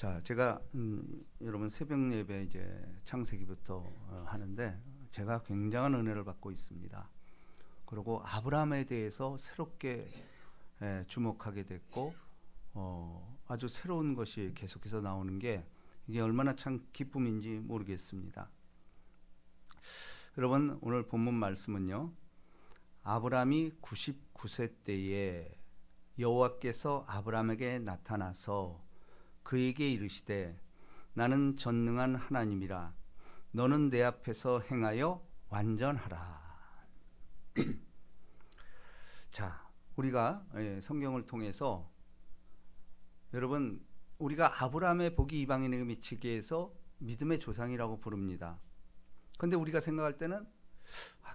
자, 제가 여러분 새벽 예배 이제 창세기부터 하는데 제가 굉장한 은혜를 받고 있습니다. 그리고 아브라함에 대해서 새롭게 주목하게 됐고 아주 새로운 것이 계속해서 나오는 게 이게 얼마나 참 기쁨인지 모르겠습니다. 여러분 오늘 본문 말씀은요. 아브라함이 99세 때에 여호와께서 아브라함에게 나타나서 그에게 이르시되 나는 전능한 하나님이라 너는 내 앞에서 행하여 완전하라. 자, 우리가 성경을 통해서 여러분 우리가 아브라함의 복이 이방인에게 미치게 해서 믿음의 조상이라고 부릅니다. 근데 우리가 생각할 때는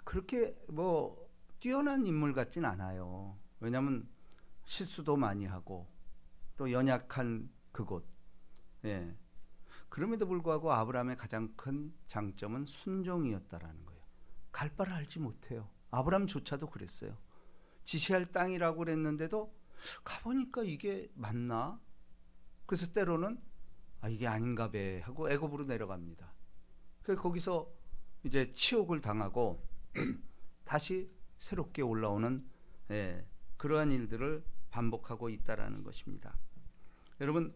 그렇게 뭐 뛰어난 인물 같진 않아요. 왜냐하면 실수도 많이 하고 또 연약한 그곳. 그럼에도 불구하고 아브라함의 가장 큰 장점은 순종이었다라는 거예요. 갈 바를 알지 못해요. 아브라함조차도 그랬어요. 지시할 땅이라고 그랬는데도 가보니까 이게 맞나? 그래서 때로는 이게 아닌가 배 하고 애굽으로 내려갑니다. 그래서 거기서 이제 치욕을 당하고 다시 새롭게 올라오는 그러한 일들을 반복하고 있다라는 것입니다. 여러분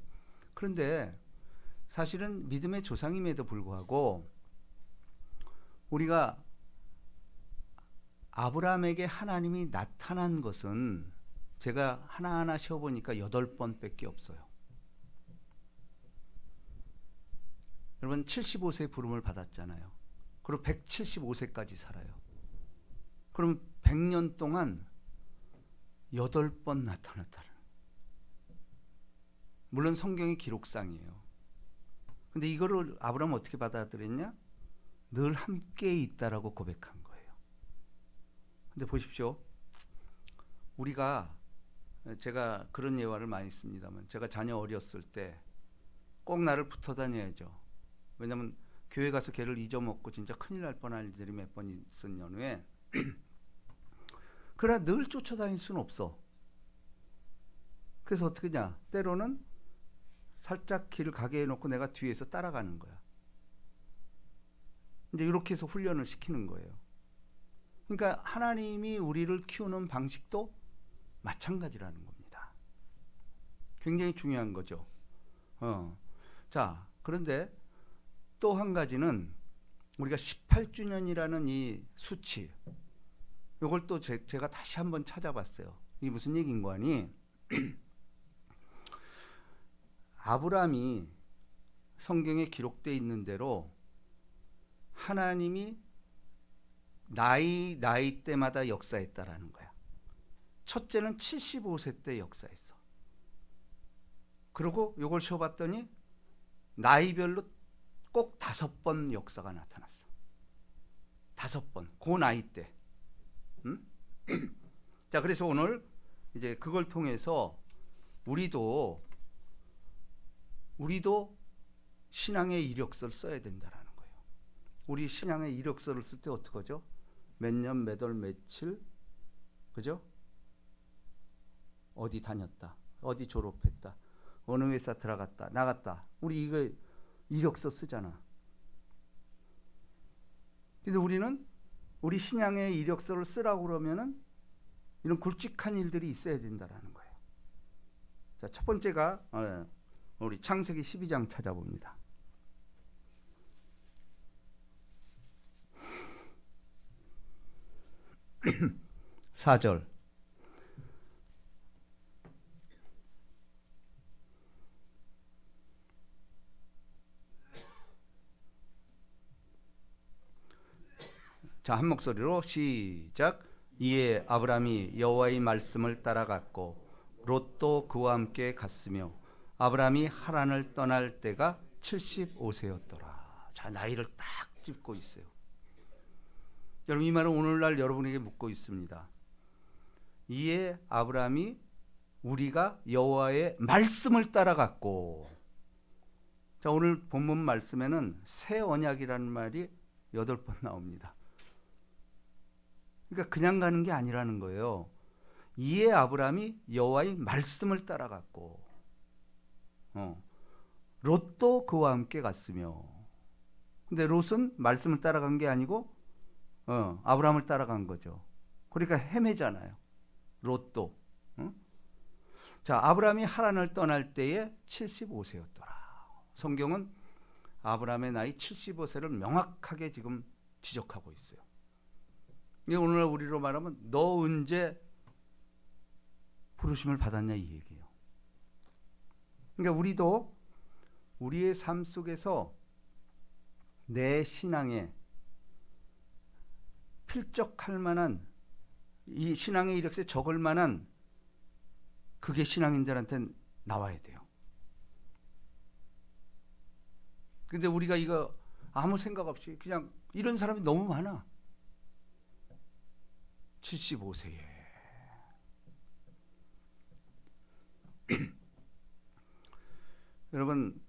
그런데 사실은 믿음의 조상임에도 불구하고 우리가 아브라함에게 하나님이 나타난 것은 제가 하나하나 세어보니까 8번밖에 없어요. 여러분 75세 부름을 받았잖아요. 그리고 175세까지 살아요. 그럼 100년 동안 8번 나타났다는. 물론 성경의 기록상이에요. 근데 이거를 아브라함은 어떻게 받아들였냐? 늘 함께 있다라고 고백한 거예요. 근데 보십시오. 제가 그런 예화를 많이 씁니다만 제가 자녀 어렸을 때 꼭 나를 붙어 다녀야죠. 왜냐면 교회 가서 걔를 잊어먹고 진짜 큰일 날 뻔한 일들이 몇 번 있은 연후에 그러나 늘 쫓아다닐 수는 없어. 그래서 어떻게 하냐? 때로는 살짝 길을 가게 해놓고 내가 뒤에서 따라가는 거야. 이제 이렇게 해서 훈련을 시키는 거예요. 그러니까 하나님이 우리를 키우는 방식도 마찬가지라는 겁니다. 굉장히 중요한 거죠. 자, 그런데 또 한 가지는 우리가 18주년이라는 이 수치, 이걸 또 제가 다시 한번 찾아봤어요. 이게 무슨 얘기인고 하니 아브라함이 성경에 기록되어 있는 대로 하나님이 나이 때마다 역사했다라는 거야. 첫째는 75세 때 역사했어. 그리고 이걸 쉬어봤더니 나이별로 꼭 5번 역사가 나타났어. 5번. 그 나이 때. 자, 그래서 오늘 이제 그걸 통해서 우리도 신앙의 이력서를 써야 된다라는 거예요. 우리 신앙의 이력서를 쓸 때 어떻게 하죠? 몇 년, 몇 월, 며칠, 그죠? 어디 다녔다, 어디 졸업했다, 어느 회사 들어갔다, 나갔다. 우리 이거 이력서 쓰잖아. 근데 우리는 우리 신앙의 이력서를 쓰라고 그러면은 이런 굵직한 일들이 있어야 된다라는 거예요. 자, 첫 번째가 우리 창세기 12장 찾아봅니다. (4절) 자, 한 목소리로 시작. 이에 아브라함이 여호와의 말씀을 따라갔고 롯도 그와 함께 갔으며 아브라함이 하란을 떠날 때가 75세였더라. 자, 나이를 딱 짚고 있어요. 여러분 이 말은 오늘날 여러분에게 묻고 있습니다. 이에 아브라함이 우리가 여호와의 말씀을 따라갔고. 자, 오늘 본문 말씀에는 새 언약이라는 말이 8번 나옵니다. 그러니까 그냥 가는 게 아니라는 거예요. 이에 아브라함이 여호와의 말씀을 따라갔고 롯도 그와 함께 갔으며. 근데 롯은 말씀을 따라간 게 아니고 아브라함을 따라간 거죠. 그러니까 헤매잖아요. 롯도. 자, 아브라함이 하란을 떠날 때에 75세였더라. 성경은 아브라함의 나이 75세를 명확하게 지금 지적하고 있어요. 이게 오늘날 우리로 말하면 너 언제 부르심을 받았냐 이 얘기예요. 그러니까 우리도 우리의 삶 속에서 내 신앙에 필적할 만한, 이 신앙의 이력서에 적을 만한 그게 신앙인들한테는 나와야 돼요. 근데 우리가 이거 아무 생각 없이 그냥 이런 사람이 너무 많아. 75세에. 여러분,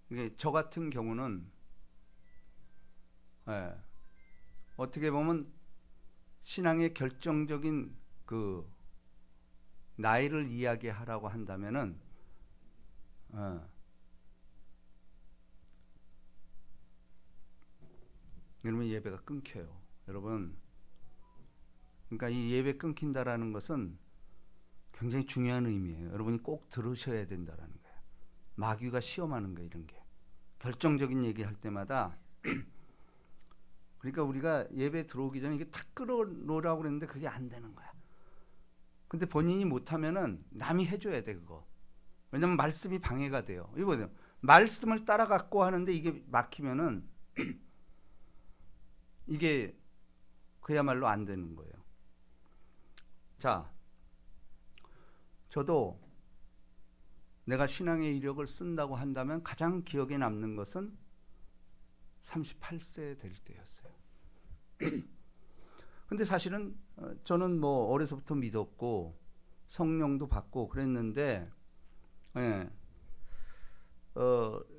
이게 저 같은 경우는 어떻게 보면 신앙의 결정적인 그 나이를 이야기하라고 한다면은 여러분 예배가 끊겨요. 여러분, 그러니까 이 예배 끊긴다라는 것은 굉장히 중요한 의미예요. 여러분이 꼭 들으셔야 된다라는 거예요. 마귀가 시험하는 거 이런 게 결정적인 얘기할 때마다 그러니까 우리가 예배 들어오기 전에 이게 탁 끌어놓으라고 그랬는데 그게 안 되는 거야. 근데 본인이 못하면은 남이 해줘야 돼 그거. 왜냐면 말씀이 방해가 돼요. 이거 보세요. 말씀을 따라갖고 하는데 이게 막히면은 이게 그야말로 안 되는 거예요. 자, 저도 내가 신앙의 이력을 쓴다고 한다면 가장 기억에 남는 것은 38세 될 때였어요. 근데 사실은 저는 뭐 어려서부터 믿었고 성령도 받고 그랬는데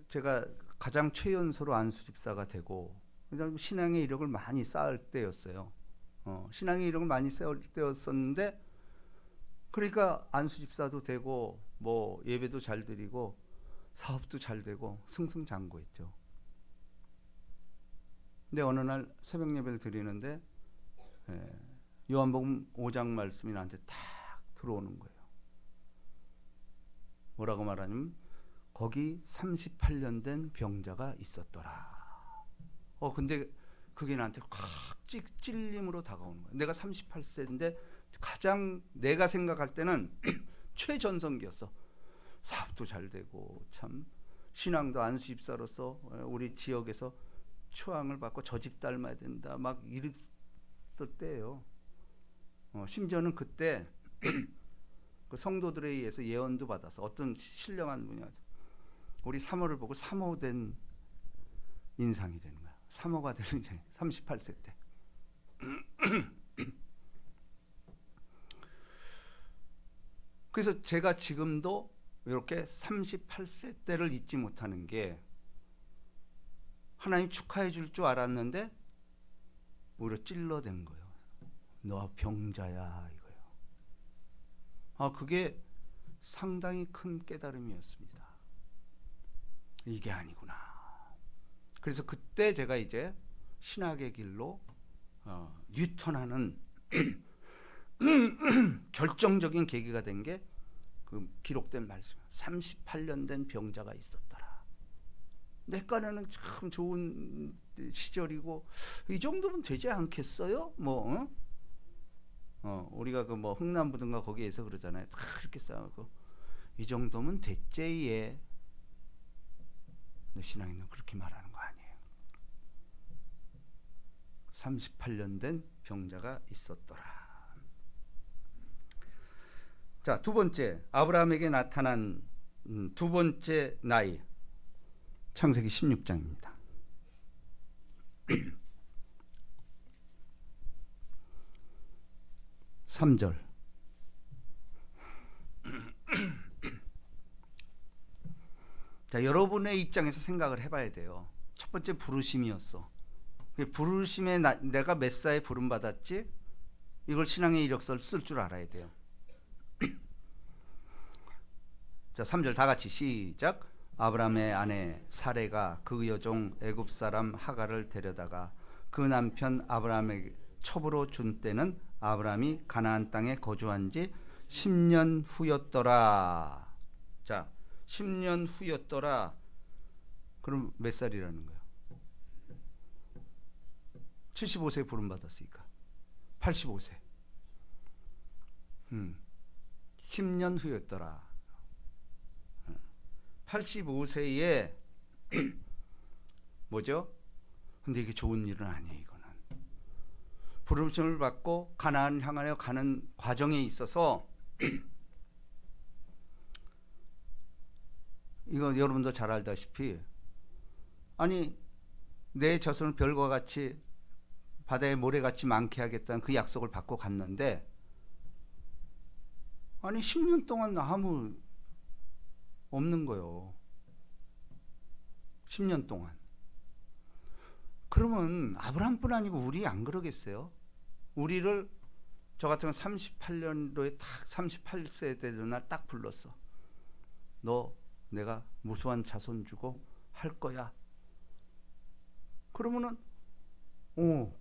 제가 가장 최연소로 안수집사가 되고 그다음에 신앙의 이력을 많이 쌓을 때였어요. 신앙의 이력을 많이 쌓을 때였었는데 그러니까 안수집사도 되고 뭐 예배도 잘 드리고 사업도 잘 되고 승승장구했죠. 근데 어느 날 새벽 예배를 드리는데 요한복음 5장 말씀이 나한테 탁 들어오는 거예요. 뭐라고 말하냐면 거기 38년 된 병자가 있었더라. 근데 그게 나한테 확 찔림으로 다가오는 거예요. 내가 38세인데 가장 내가 생각할 때는 최전성기였어. 사업도 잘 되고 참 신앙도 안수집사로서 우리 지역에서 초앙을 받고 저 집 닮아야 된다 막 이랬을 때예요. 심지어는 그때 그 성도들에 의해서 예언도 받아서 어떤 신령한 분이 우리 사모를 보고 사모된 인상이 되는 거야. 사모가 되는 이제 38세 때. 그래서 제가 지금도 이렇게 38세 때를 잊지 못하는 게 하나님 축하해 줄 줄 알았는데 오히려 찔러댄 거예요. 너 병자야 이거예요. 그게 상당히 큰 깨달음이었습니다. 이게 아니구나. 그래서 그때 제가 이제 신학의 길로 뉴턴하는 결정적인 계기가 된 게 그 기록된 말씀. 38년 된 병자가 있었더라. 내 깐에는 참 좋은 시절이고 이 정도면 되지 않겠어요? 뭐 우리가 그 뭐 흥남부든가 거기에서 그러잖아요. 다 이렇게 싸우고 이 정도면 됐제예. 신앙인은 그렇게 말하는 거 아니에요. 38년 된 병자가 있었더라. 자, 두 번째 아브라함에게 나타난 두 번째 나이 창세기 16장입니다. 3절. 자, 여러분의 입장에서 생각을 해봐야 돼요. 첫 번째 부르심이었어. 부르심에 내가 몇 살에 부름 받았지? 이걸 신앙의 이력서를 쓸 줄 알아야 돼요. 자, 3절 다 같이 시작. 아브라함의 아내 사레가 그 여종 애굽 사람 하갈을 데려다가 그 남편 아브라함에게 첩으로 준 때는 아브라함이 가나안 땅에 거주한 지 10년 후였더라. 자, 10년 후였더라. 그럼 몇 살이라는 거예요? 75세 부름받았으니까 85세. 10년 후였더라. 85세에 뭐죠? 근데 이게 좋은 일은 아니에요. 이거는 부름을 받고 가나안 향하여 가는 과정에 있어서 이거 여러분도 잘 알다시피, 아니 내 자손을 별과 같이 바다의 모래같이 많게 하겠다는 그 약속을 받고 갔는데, 아니 10년 동안 아무 없는 거요. 10년 동안. 그러면 아브라함뿐 아니고 우리 안 그러겠어요? 우리를 저 같은 건 38년도에 딱 38세 되는 날 딱 불렀어. 너 내가 무수한 자손 주고 할 거야. 그러면은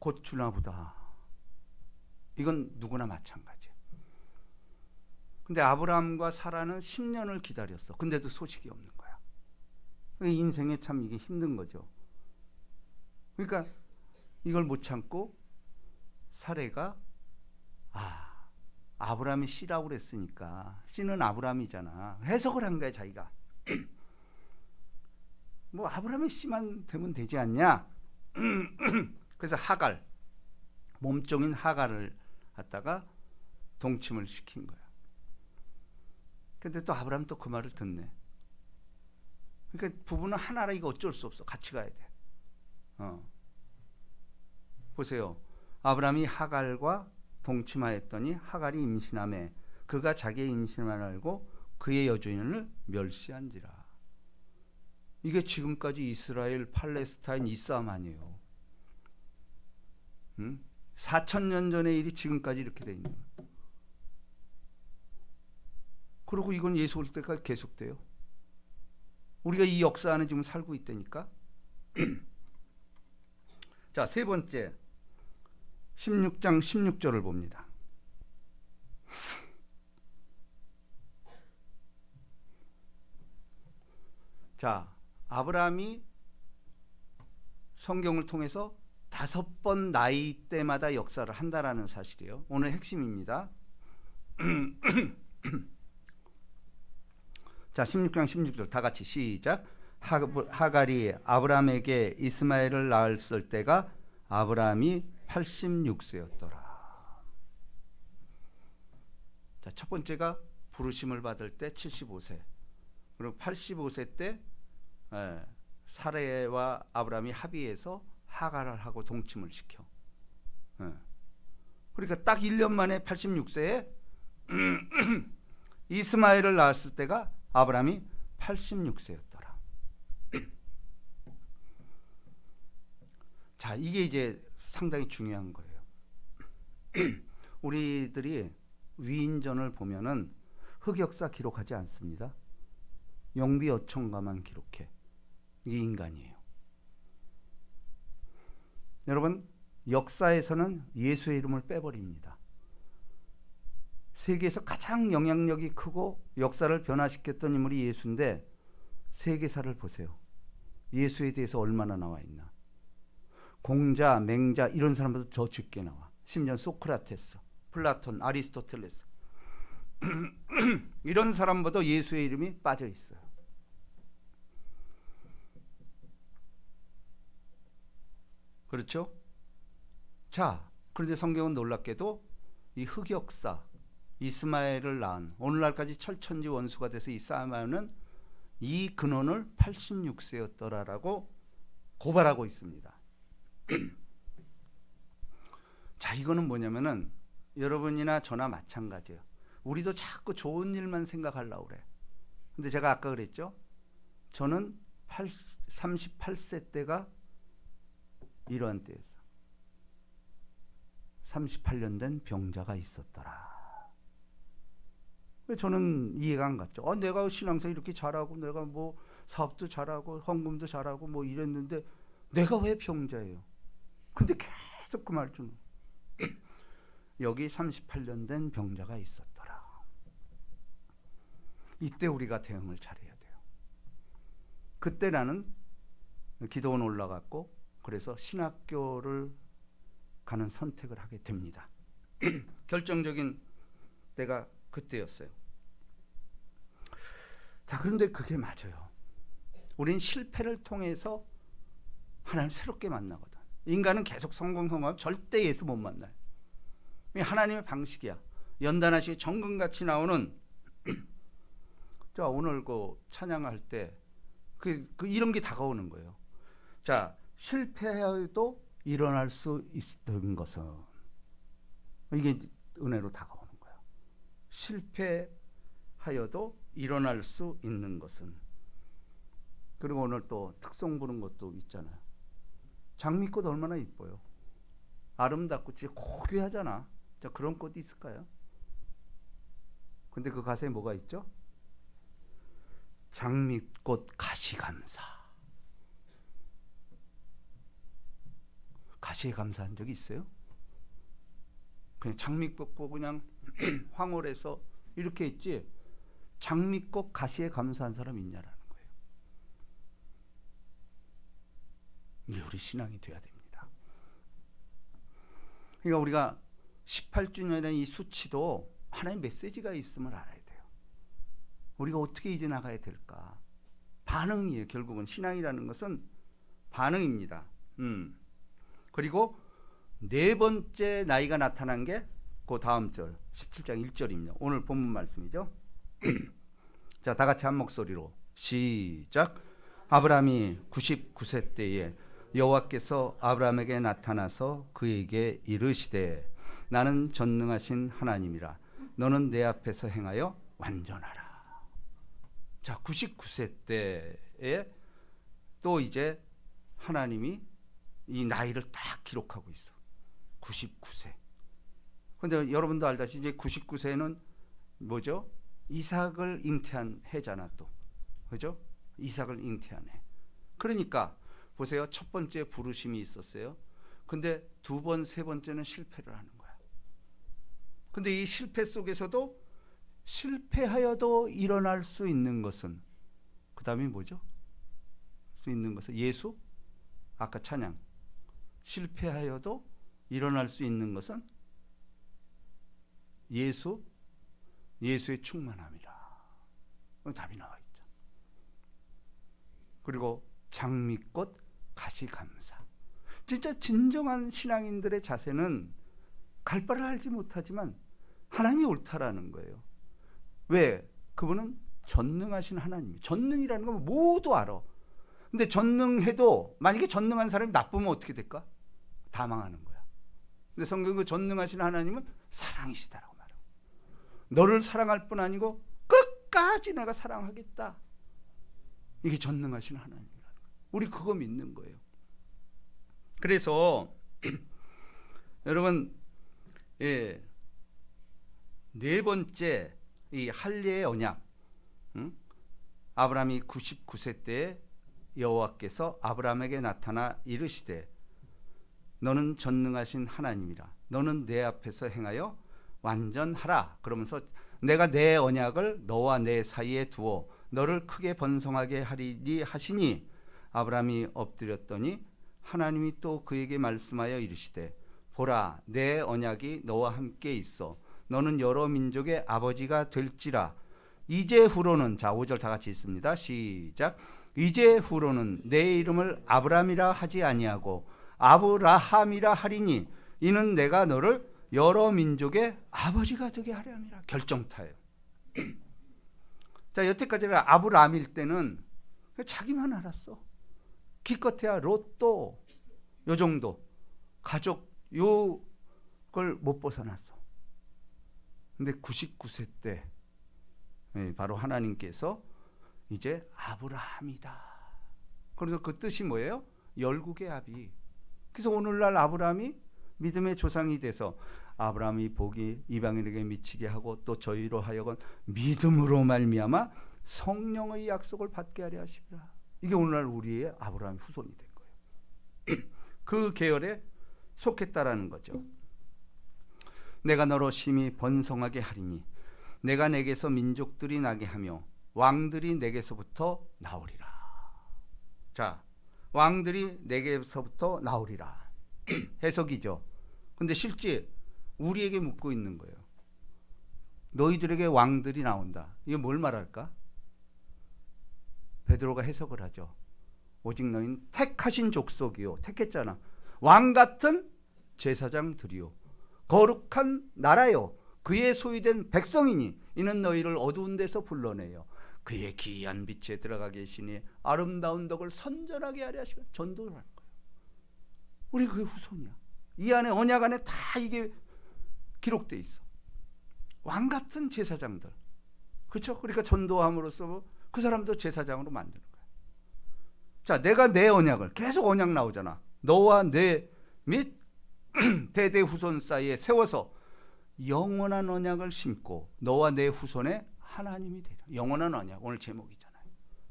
곧 주나 보다. 이건 누구나 마찬가지야. 근데 아브라함과 사라는 10년을 기다렸어. 근데도 소식이 없는 거야. 인생에 참 이게 힘든 거죠. 그러니까 이걸 못 참고 사레가 아브라함이 씨라고 그랬으니까, 씨는 아브라함이잖아, 해석을 한 거야 자기가. 뭐 아브라함의 씨만 되면 되지 않냐. 그래서 하갈, 몸종인 하갈을 갖다가 동침을 시킨 거야. 근데 또 아브라함 또 그 말을 듣네. 그러니까 부부는 하나라. 이거 어쩔 수 없어. 같이 가야 돼. 보세요. 아브라함이 하갈과 동침하였더니 하갈이 임신하매 그가 자기의 임신을 알고 그의 여주인을 멸시한지라. 이게 지금까지 이스라엘 팔레스타인 이 싸움 아니에요. 4,000년 전의 일이 지금까지 이렇게 돼 있는 거예요. 그리고 이건 예수 올 때까지 계속돼요. 우리가 이 역사 안에 지금 살고 있다니까. 자, 세 번째 16장 16절을 봅니다. 자, 아브라함이 성경을 통해서 5번 나이 때마다 역사를 한다라는 사실이에요. 오늘 핵심입니다. 자, 16장 16절 다 같이 시작. 하갈이 아브라함에게 이스마엘을 낳았을 때가 아브라함이 86세였더라. 자, 첫 번째가 부르심을 받을 때 75세. 그리고 85세 때 사레와 아브라함이 합의해서 하갈을 하고 동침을 시켜. 그러니까 딱 1년 만에 86세에 이스마엘을 낳았을 때가 아브라함이 86세였더라. 자, 이게 이제 상당히 중요한 거예요. 우리들이 위인전을 보면은 흑역사 기록하지 않습니다. 영비어천가만 기록해. 이게 인간이에요. 여러분, 역사에서는 예수의 이름을 빼버립니다. 세계에서 가장 영향력이 크고 역사를 변화시켰던 인물이 예수인데, 세계사를 보세요. 예수에 대해서 얼마나 나와 있나. 공자, 맹자 이런 사람들도 더 적게 나와. 심지어 소크라테스, 플라톤, 아리스토텔레스 이런 사람보다 예수의 이름이 빠져 있어요. 그렇죠? 자, 그런데 성경은 놀랍게도 이 흑역사, 이스마엘을 낳은 오늘날까지 철천지 원수가 돼서 이 싸움하는 이 근원을 86세였더라라고 고발하고 있습니다. 자, 이거는 뭐냐면은 여러분이나 저나 마찬가지예요. 우리도 자꾸 좋은 일만 생각하려고 그래. 근데 제가 아까 그랬죠? 저는 38세 때가 이러한 때였어. 38년 된 병자가 있었더라. 저는 이해가 안 갔죠. 내가 신앙생활 이렇게 잘하고 내가 뭐 사업도 잘하고 헌금도 잘하고 뭐 이랬는데 내가 왜 병자예요? 근데 계속 그 말 좀. 여기 38년 된 병자가 있었더라. 이때 우리가 대응을 잘해야 돼요. 그때 나는 기도원 올라갔고 그래서 신학교를 가는 선택을 하게 됩니다. 결정적인 때가 그때였어요. 자, 그런데 그게 맞아요. 우린 실패를 통해서 하나님을 새롭게 만나거든. 인간은 계속 성공하면 절대 예수 못 만나요. 하나님의 방식이야. 연단하시고 정금같이 나오는 자, 오늘 그 찬양할 때 이런 게 다가오는 거예요. 자, 실패해도 일어날 수 있는 것은 이게 은혜로 다가오는 거예요. 실패하여도 일어날 수 있는 것은. 그리고 오늘 또 특송 부른 것도 있잖아요. 장미꽃 얼마나 이뻐요. 아름답고 진짜 고귀하잖아. 자, 그런 꽃이 있을까요? 근데 그 가사에 뭐가 있죠? 장미꽃 가시감사. 가시에 감사한 적이 있어요? 그냥 장미꽃 보고 그냥 황홀해서 이렇게 있지 장미꽃 가시에 감사한 사람 있냐라는 거예요. 이게 우리 신앙이 돼야 됩니다. 그러니까 우리가 18주년의 이 수치도 하나의 메시지가 있음을 알아야 돼요. 우리가 어떻게 이제 나가야 될까? 반응이에요. 결국은 신앙이라는 것은 반응입니다. 그리고 네 번째 나이가 나타난 게 그 다음 절 17장 1절입니다. 오늘 본문 말씀이죠. 자, 다 같이 한 목소리로 시작. 아브라함이 99세 때에 여호와께서 아브라함에게 나타나서 그에게 이르시되 나는 전능하신 하나님이라 너는 내 앞에서 행하여 완전하라. 자, 99세 때에 또 이제 하나님이 이 나이를 딱 기록하고 있어. 99세. 근데 여러분도 알다시피 이제 99세는 뭐죠? 이삭을 잉태한 해잖아 또. 그죠? 이삭을 잉태한 해. 그러니까 보세요. 첫 번째 부르심이 있었어요. 근데 두 번, 세 번째는 실패를 하는 거야. 근데 이 실패 속에서도 실패하여도 일어날 수 있는 것은 그 다음이 뭐죠? 수 있는 것은 예수? 아까 찬양. 실패하여도 일어날 수 있는 것은 예수의 충만함이라. 답이 나와 있죠. 그리고 장미꽃 가시감사. 진짜 진정한 신앙인들의 자세는 갈 바를 알지 못하지만 하나님이 옳다라는 거예요. 왜? 그분은 전능하신 하나님이에요. 전능이라는 건 모두 알아. 근데 전능해도 만약에 전능한 사람이 나쁘면 어떻게 될까? 다 망하는 거야. 근데 성경 그 전능하신 하나님은 사랑이시다라고 말해요. 너를 사랑할 뿐 아니고 끝까지 내가 사랑하겠다. 이게 전능하신 하나님이라는 거예요. 우리 그거 믿는 거예요. 그래서 여러분, 네 번째 이 할례의 언약. 아브라함이 99세 때에 여호와께서 아브라함에게 나타나 이르시되 너는 전능하신 하나님이라 너는 내 앞에서 행하여 완전하라. 그러면서 내가 내 언약을 너와 내 사이에 두어 너를 크게 번성하게 하리니 하시니 아브라함이 엎드렸더니 하나님이 또 그에게 말씀하여 이르시되 보라 내 언약이 너와 함께 있어 너는 여러 민족의 아버지가 될지라. 이제 후로는, 자 5절 다 같이 있습니다. 시작. 이제 후로는 내 이름을 아브라함이라 하지 아니하고 아브라함이라 하리니 이는 내가 너를 여러 민족의 아버지가 되게 하려니라. 결정타예요. 자, 여태까지는 아브라함일 때는 자기만 알았어. 기껏해야 로또 요 정도 가족 요걸 못 벗어났어. 근데 99세 때 바로 하나님께서 이제 아브라함이다. 그래서 그 뜻이 뭐예요? 열국의 아비. 그래서 오늘날 아브라함이 믿음의 조상이 돼서 아브라함이 복이 이방인에게 미치게 하고 또 저희로 하여금 믿음으로 말미암아 성령의 약속을 받게 하려 하시리라. 이게 오늘날 우리의 아브라함의 후손이 된 거예요. 그 계열에 속했다라는 거죠. 내가 너로 심히 번성하게 하리니 내가 내게서 민족들이 나게 하며 왕들이 내게서부터 나오리라. 자, 왕들이 내게서부터 나오리라. 해석이죠. 근데 실제 우리에게 묻고 있는 거예요. 너희들에게 왕들이 나온다. 이게 뭘 말할까? 베드로가 해석을 하죠. 오직 너희는 택하신 족속이요. 택했잖아. 왕 같은 제사장들이요. 거룩한 나라요. 그의 소유된 백성이니 이는 너희를 어두운 데서 불러내요. 그의 기이한 빛에 들어가 계시니 아름다운 덕을 선전하게 하려 하시고 전도를 하는 거예요. 우리 그의 후손이야. 이 안에 언약 안에 다 이게 기록돼 있어. 왕 같은 제사장들. 그렇죠? 그러니까 전도함으로써 그 사람도 제사장으로 만드는 거야. 자, 내가 내 언약을 계속 언약 나오잖아. 너와 내 및 대대 후손 사이에 세워서 영원한 언약을 심고 너와 내 후손의 하나님이 되라. 영원한 언약 오늘 제목이잖아요.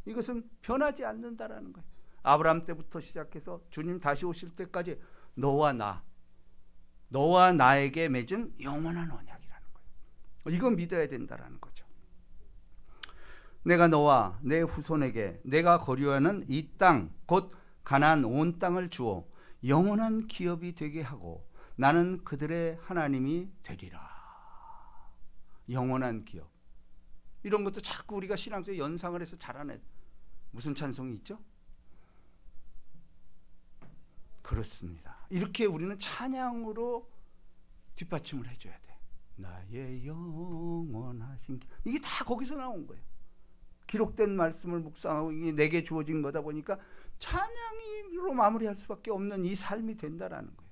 이것은 변하지 않는다라는 거예요. 아브라함 때부터 시작해서 주님 다시 오실 때까지 너와 나에게 맺은 영원한 언약이라는 거예요. 이건 믿어야 된다라는 거죠. 내가 너와 내 후손에게 내가 거류하는 이 땅 곧 가나안 온 땅을 주어 영원한 기업이 되게 하고 나는 그들의 하나님이 되리라. 영원한 기업. 이런 것도 자꾸 우리가 신앙적으로 연상을 해서 잘하네. 무슨 찬송이 있죠? 그렇습니다. 이렇게 우리는 찬양으로 뒷받침을 해줘야 돼. 나의 영원하신 기업. 이게 다 거기서 나온 거예요. 기록된 말씀을 묵상하고 이게 내게 주어진 거다 보니까 찬양으로 마무리할 수밖에 없는 이 삶이 된다라는 거예요.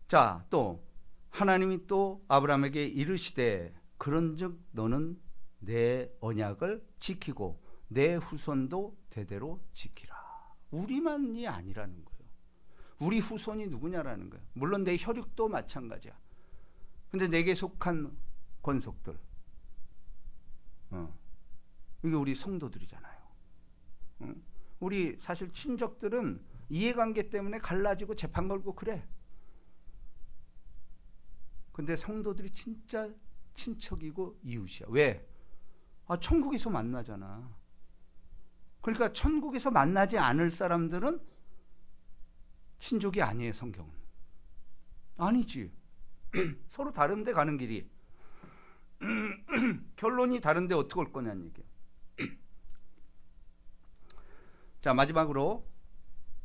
자, 또 하나님이 또 아브라함에게 이르시되 그런즉 너는 내 언약을 지키고 내 후손도 대대로 지키라. 우리만이 아니라는 거예요. 우리 후손이 누구냐라는 거예요. 물론 내 혈육도 마찬가지야. 근데 내게 속한 권속들, 이게 우리 성도들이잖아요. 우리 사실 친족들은 이해관계 때문에 갈라지고 재판 걸고 그래. 근데 성도들이 진짜 친척이고 이웃이야. 왜? 천국에서 만나잖아. 그러니까 천국에서 만나지 않을 사람들은 친족이 아니에요. 성경은 아니지. 서로 다른데 가는 길이 결론이 다른데 어떻게 올 거냐는 얘기예요. 자, 마지막으로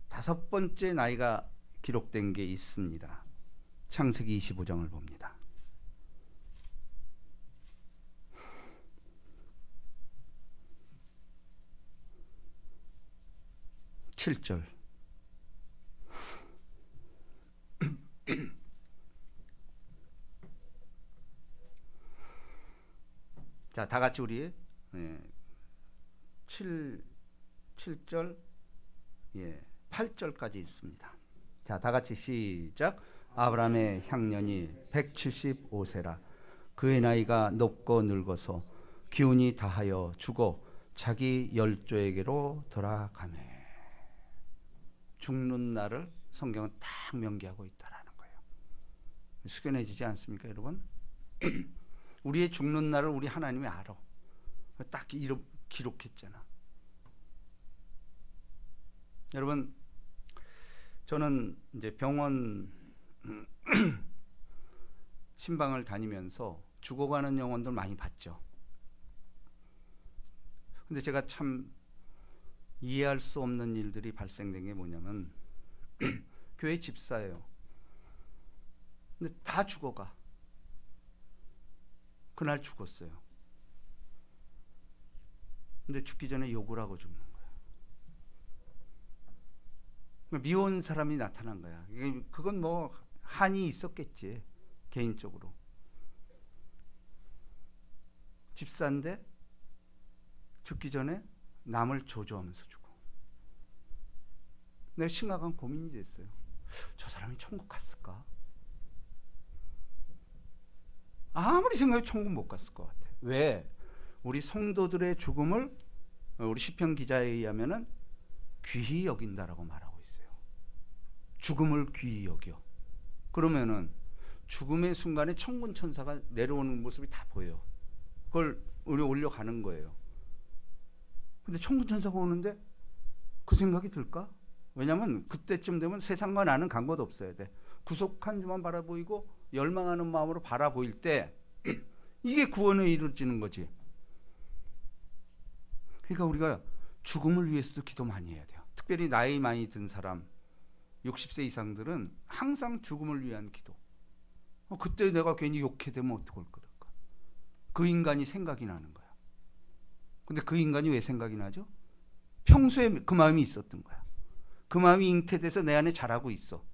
5번째 나이가 기록된 게 있습니다. 창세기 25장을 봅니다. 7절. 자, 다 같이 우리 7절 8절까지 있습니다. 자, 다 같이 시작. 아브라함의 향년이 175세라. 그의 나이가 높고 늙어서 기운이 다하여 죽어 자기 열조에게로 돌아가네. 죽는 날을 성경은 딱 명기하고 있다라는 거예요. 숙연해지지 않습니까, 여러분? 우리의 죽는 날을 우리 하나님이 알아. 딱 기록했잖아. 여러분, 저는 이제 병원 신방을 다니면서 죽어가는 영혼들 많이 봤죠. 근데 제가 참 이해할 수 없는 일들이 발생된 게 뭐냐면 교회 집사예요. 근데 다 죽어가. 그날 죽었어요. 근데 죽기 전에 욕을 하고 죽는 거야. 미운 사람이 나타난 거야. 그건 뭐 한이 있었겠지, 개인적으로. 집사인데 죽기 전에 남을 조조하면서 죽어. 내가 심각한 고민이 됐어요. 저 사람이 천국 갔을까? 아무리 생각해도 천국 못 갔을 것 같아. 왜? 우리 성도들의 죽음을 우리 시편 기자에 의하면은 귀히 여긴다라고 말하고 있어요. 죽음을 귀히 여겨. 그러면은 죽음의 순간에 천군 천사가 내려오는 모습이 다 보여. 그걸 우리 올려가는 거예요. 근데 천군 천사가 오는데 그 생각이 들까? 왜냐면 그때쯤 되면 세상과 나는 간 곳 없어야 돼. 구속한 주만 바라보이고 열망하는 마음으로 바라보일 때 이게 구원에 이루어지는 거지. 그러니까 우리가 죽음을 위해서도 기도 많이 해야 돼요. 특별히 나이 많이 든 사람, 60세 이상들은 항상 죽음을 위한 기도. 그때 내가 괜히 욕해 되면 어떡할 거까? 그 인간이 생각이 나는 거야. 근데 그 인간이 왜 생각이 나죠? 평소에 그 마음이 있었던 거야. 그 마음이 잉태돼서 내 안에 자라고 있어.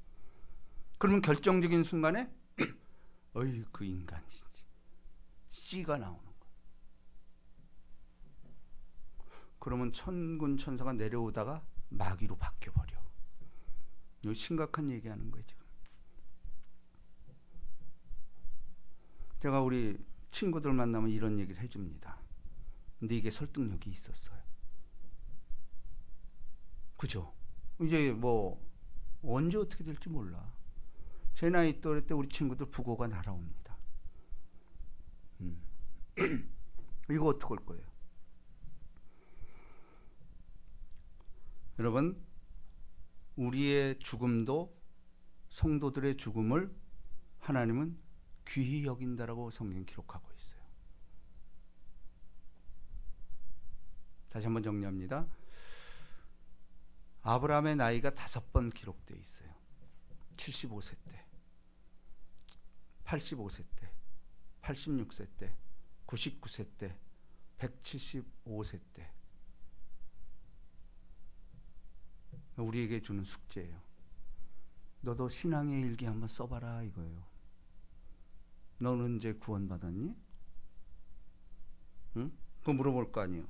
그러면 결정적인 순간에 어이 그 인간이 씨가 나오는 거야. 그러면 천군 천사가 내려오다가 마귀로 바뀌어버려. 이거 심각한 얘기하는 거예요 지금. 제가 우리 친구들 만나면 이런 얘기를 해줍니다. 근데 이게 설득력이 있었어요. 그죠? 이제 뭐 언제 어떻게 될지 몰라. 제 나이 또래 때 우리 친구들 부고가 날아옵니다. 이거 어떡할 거예요? 여러분, 우리의 죽음도 성도들의 죽음을 하나님은 귀히 여긴다라고 성경 기록하고 있어요. 다시 한번 정리합니다. 아브라함의 나이가 5번 기록되어 있어요. 75세 때, 85세 때, 86세 때, 99세 때, 175세 때. 우리에게 주는 숙제예요. 너도 신앙의 일기 한번 써봐라 이거예요. 너는 언제 구원받았니? 응? 그거 물어볼 거 아니에요.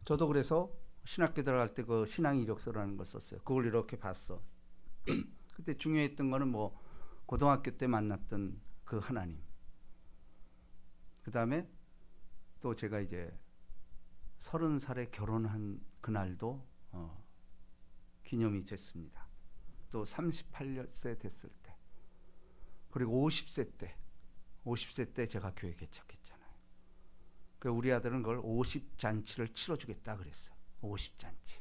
저도 그래서 신학교 들어갈 때 그 신앙 이력서라는 걸 썼어요. 그걸 이렇게 봤어. 그때 중요했던 거는 뭐 고등학교 때 만났던 그 하나님. 그 다음에 또 제가 이제 30살에 결혼한 그날도 기념이 됐습니다. 또 38세 됐을 때, 그리고 50세 때 제가 교회 개척했잖아요. 그 우리 아들은 그걸 50잔치를 치러주겠다 그랬어. 50잔치.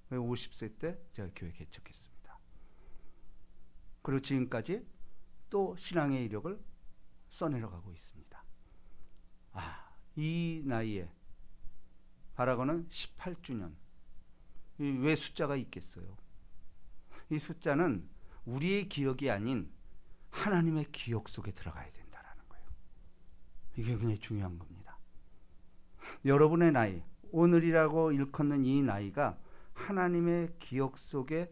50세 때 제가 교회 개척했습니다. 그리고 지금까지 또 신앙의 이력을 써내려가고 있습니다. 이 나이에 바라고는 18주년. 왜 숫자가 있겠어요? 이 숫자는 우리의 기억이 아닌 하나님의 기억 속에 들어가야 된다라는 거예요. 이게 굉장히 중요한 겁니다. 여러분의 나이, 오늘이라고 일컫는 이 나이가 하나님의 기억 속에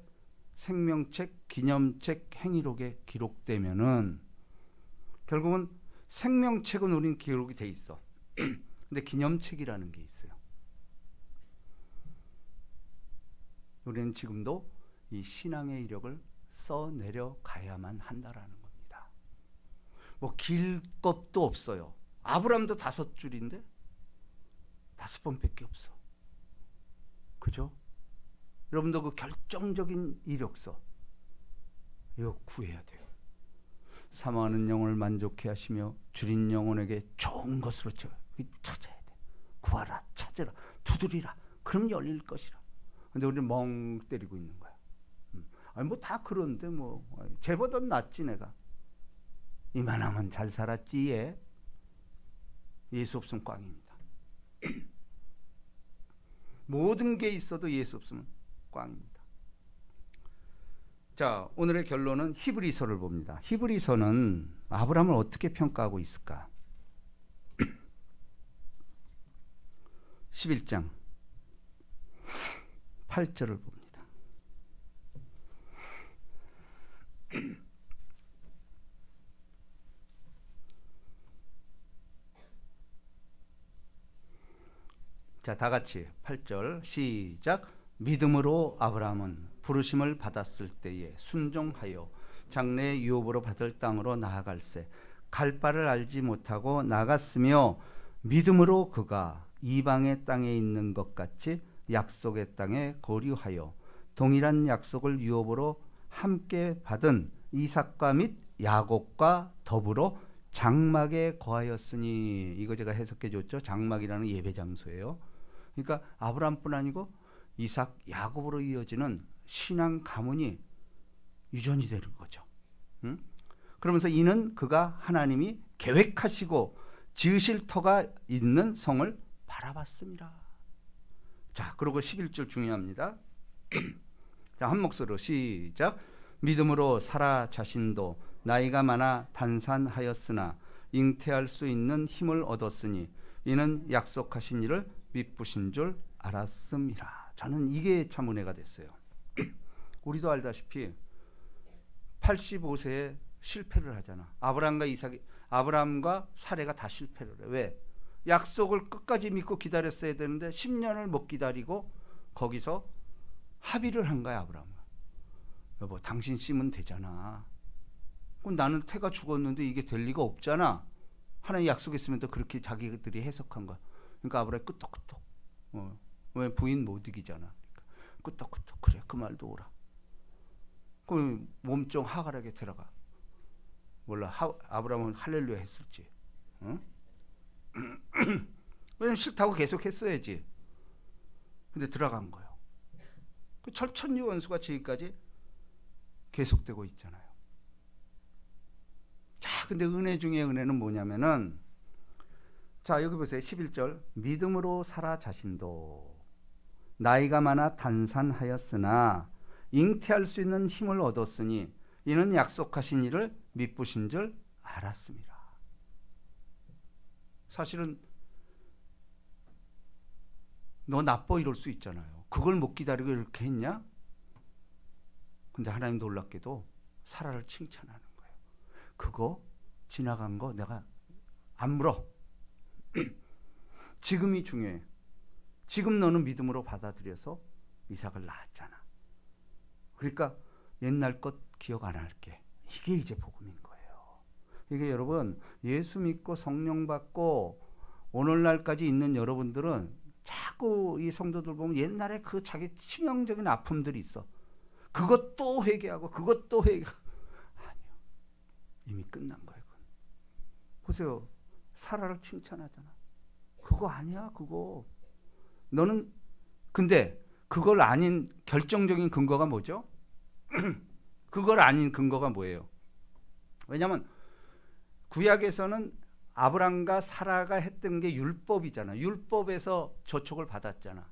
생명책, 기념책, 행위록에 기록되면은 결국은 생명책은 우린 기록이 돼 있어. 근데 기념책이라는 게 있어요. 우리는 지금도 이 신앙의 이력을 써내려 가야만 한다라는 겁니다. 뭐 길 것도 없어요. 아브라함도 5줄인데 5번밖에 없어. 그죠? 여러분도 그 결정적인 이력서 이거 구해야 돼요. 사모하는 영혼을 만족해 하시며 줄인 영혼에게 좋은 것으로 찾아야 돼. 구하라, 찾으라, 두드리라. 그럼 열릴 것이라. 근데 우리는 멍 때리고 있는 거야. 아니 뭐 다 그런데 뭐 쟤보다 낫지 내가. 이만하면 잘 살았지 얘. 예수 없으면 꽝입니다. 모든 게 있어도 예수 없으면 꽝입니다. 자, 오늘의 결론은 히브리서를 봅니다. 히브리서는 아브라함을 어떻게 평가하고 있을까? 11장 8절을 봅니다. 자, 다 같이 8절 시작. 믿음으로 아브라함은 부르심을 받았을 때에 순종하여 장래의 유업으로 받을 땅으로 나아갈세. 갈 바를 알지 못하고 나갔으며 믿음으로 그가 이방의 땅에 있는 것 같이 약속의 땅에 거류하여 동일한 약속을 유업으로 함께 받은 이삭과 및 야곱과 더불어 장막에 거하였으니. 이거 제가 해석해 줬죠. 장막이라는 예배 장소예요. 그러니까 아브라함뿐 아니고 이삭, 야곱으로 이어지는 신앙 가문이 유전이 되는 거죠. 응? 그러면서 이는 그가 하나님이 계획하시고 지으실 터가 있는 성을 바라봤습니다. 자, 그리고 11절 중요합니다. 자, 한 목소리로 시작. 믿음으로 사라 자신도 나이가 많아 단산하였으나 잉태할 수 있는 힘을 얻었으니 이는 약속하신 일을 미쁘신 줄 알았음이라. 저는 이게 참 은혜가 됐어요. 우리도 알다시피 85세에 실패를 하잖아. 아브라함과 사레가 다 실패를 해. 왜? 약속을 끝까지 믿고 기다렸어야 되는데 10년을 못 기다리고 거기서 합의를 한 거야. 아브라함은. 여보, 당신 씨면 되잖아. 그럼 나는 태가 죽었는데 이게 될 리가 없잖아. 하나님 약속했으면 또 그렇게 자기들이 해석한 거야. 그러니까 아브라함이 끄떡끄떡. 왜? 부인 못 이기잖아. 그러니까 끄떡끄떡. 그래, 그 말도 옳아. 그럼 몸종 하갈에게 들어가. 몰라, 아브라함은 할렐루야 했을지. 응? 왜냐면 싫다고 계속 했어야지. 근데 들어간 거예요. 그 철천지 원수가 지금까지 계속되고 있잖아요. 자, 근데 은혜 중에 은혜는 뭐냐면은, 자, 여기 보세요. 11절. 믿음으로 사라 자신도 나이가 많아 단산하였으나 잉태할 수 있는 힘을 얻었으니 이는 약속하신 일을 미쁘신 줄 알았습니다. 사실은 너 나빠 이럴 수 있잖아요. 그걸 못 기다리고 이렇게 했냐? 근데 하나님 놀랍게도 사라를 칭찬하는 거예요. 그거 지나간 거 내가 안 물어. 지금이 중요해. 지금 너는 믿음으로 받아들여서 이삭을 낳았잖아. 그러니까 옛날 것 기억 안 할게. 이게 이제 복음인 거예요. 이게 여러분, 예수 믿고 성령 받고 오늘날까지 있는 여러분들은 자꾸 이 성도들 보면 옛날에 그 자기 치명적인 아픔들이 있어. 그것도 회개하고 그것도 회개하고. 아니요. 이미 끝난 거예요. 그건. 보세요. 사라를 칭찬하잖아. 그거 아니야. 그거. 너는 근데 그걸 아닌 결정적인 근거가 뭐죠? 그걸 아닌 근거가 뭐예요? 왜냐하면 구약에서는 아브람과 사라가 했던 게 율법이잖아. 율법에서 저촉을 받았잖아.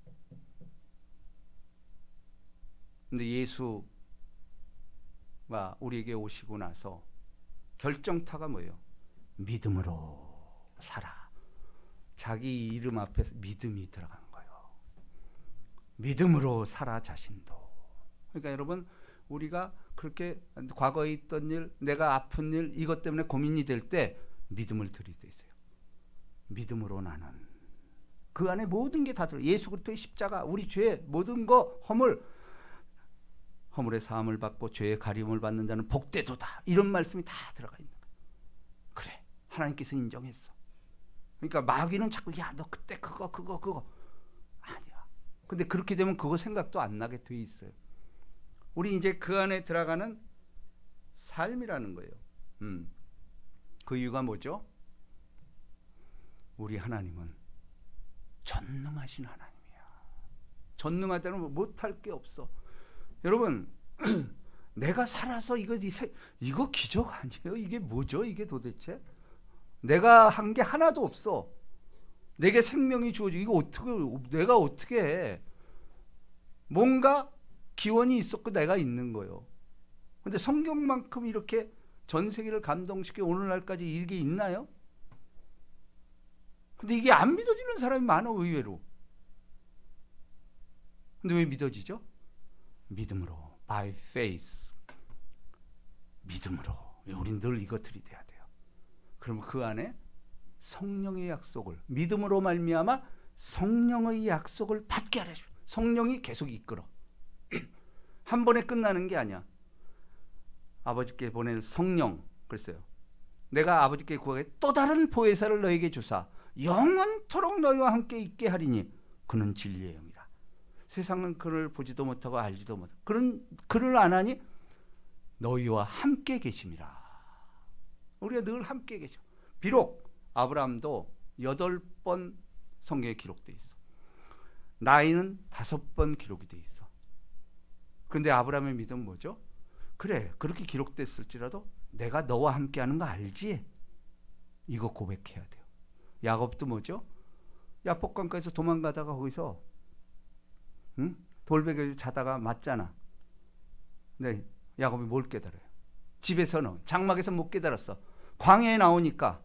근데 예수가 우리에게 오시고 나서 결정타가 뭐예요? 믿음으로 살아. 자기 이름 앞에 믿음이 들어간 거예요. 믿음으로 살아 자신도. 그러니까 여러분, 우리가 그렇게 과거에 있던 일, 내가 아픈 일, 이것 때문에 고민이 될 때 믿음을 들이대세요. 믿음으로 나는 그 안에 모든 게 다 들어. 예수 그리스도의 십자가, 우리 죄 모든 거 허물의 사함을 받고 죄의 가림을 받는 자는 복되도다. 이런 말씀이 다 들어가 있는 거야. 그래, 하나님께서 인정했어. 그러니까 마귀는 자꾸 야, 너 그때 그거 아니야. 근데 그렇게 되면 그거 생각도 안 나게 돼 있어요. 우리 이제 그 안에 들어가는 삶이라는 거예요. 그 이유가 뭐죠? 우리 하나님은 전능하신 하나님이야. 전능하다는 못할 게 없어. 여러분, 내가 살아서 이거 기적 아니에요? 이게 뭐죠? 이게 도대체? 내가 한 게 하나도 없어. 내게 생명이 주어져. 이거 내가 어떻게 해? 뭔가 기원이 있었고 내가 있는 거예요. 근데 성경만큼 이렇게 전 세계를 감동시켜 오늘날까지 이게 있나요? 근데 이게 안 믿어지는 사람이 많아, 의외로. 근데 왜 믿어지죠? 믿음으로, by faith. 믿음으로. 우린 늘 이거 들이대야 돼요. 그러면 그 안에 성령의 약속을, 믿음으로 말미암아 성령의 약속을 받게 하려. 성령이 계속 이끌어. 한 번에 끝나는 게 아니야. 아버지께 보낼 성령 그랬어요. 내가 아버지께 구하게 또 다른 보혜사를 너에게 주사 영원토록 너희와 함께 있게 하리니 그는 진리의 영이라. 세상은 그를 보지도 못하고 알지도 못하고 그를 안 하니 너희와 함께 계심이라. 우리가 늘 함께 계셔. 비록 아브라함도 8번 성경에 기록되어 있어. 나이는 5번 기록이 되어 있어. 그런데 아브라함의 믿음은 뭐죠? 그래, 그렇게 기록됐을지라도 내가 너와 함께하는 거 알지? 이거 고백해야 돼요. 야곱도 뭐죠? 야복강가에서 도망가다가 거기서 돌베개에 자다가 맞잖아. 네, 야곱이 뭘 깨달아요? 집에서는 장막에서 못 깨달았어. 광야에 나오니까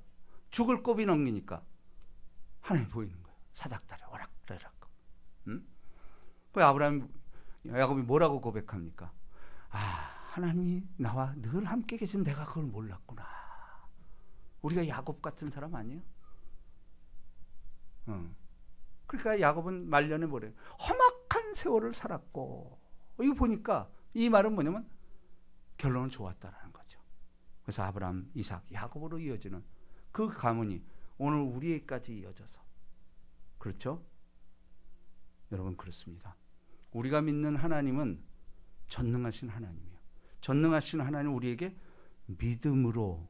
죽을 고비 넘기니까 하나님 보이는 거예요. 사닥다리 오락가락. 그 야곱이 뭐라고 고백합니까? 하나님이 나와 늘 함께 계신 내가 그걸 몰랐구나. 우리가 야곱 같은 사람 아니에요? 그러니까 야곱은 말년에 뭐래요? 험악한 세월을 살았고. 이거 보니까 이 말은 뭐냐면 결론은 좋았다라는 거죠. 그래서 아브라함, 이삭, 야곱으로 이어지는 그 가문이 오늘 우리에까지 이어져서, 그렇죠? 여러분, 그렇습니다. 우리가 믿는 하나님은 전능하신 하나님이에요. 전능하신 하나님 우리에게 믿음으로만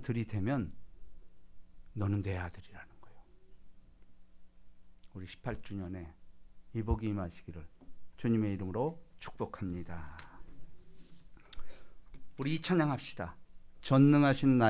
들이대면 너는 내 아들이라는 거예요. 우리 18주년에 이 복이 임하시기를 주님의 이름으로 축복합니다. 우리 이 찬양합시다. 전능하신 나의